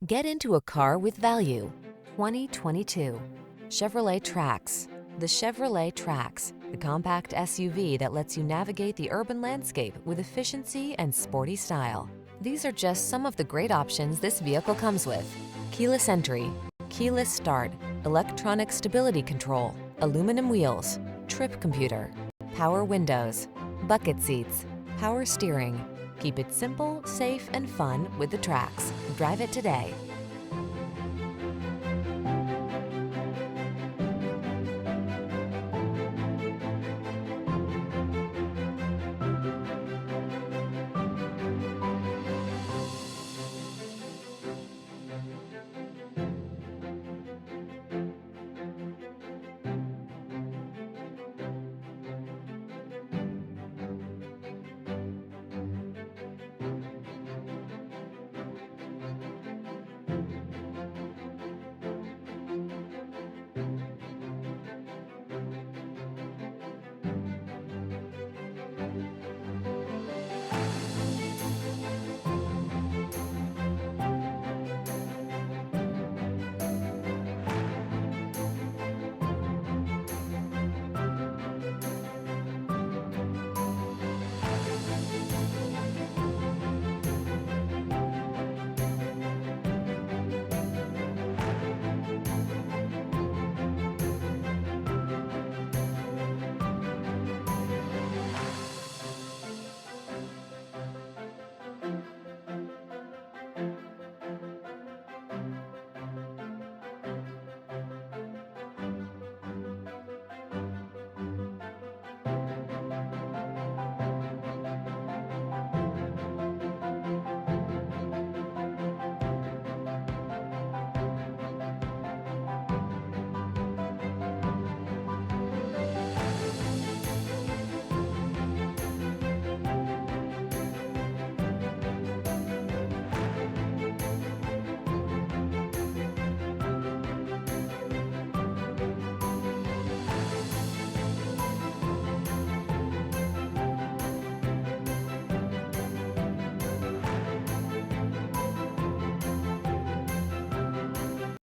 Get into a car with value. 2022 Chevrolet Trax. The Chevrolet Trax, the compact SUV that lets you navigate the urban landscape with efficiency and sporty style. These are just some of the great options this vehicle comes with: keyless entry, keyless start, electronic stability control, aluminum wheels, trip computer, power windows, bucket seats, power steering. Keep it simple, safe, and fun with the Trax. Drive it today.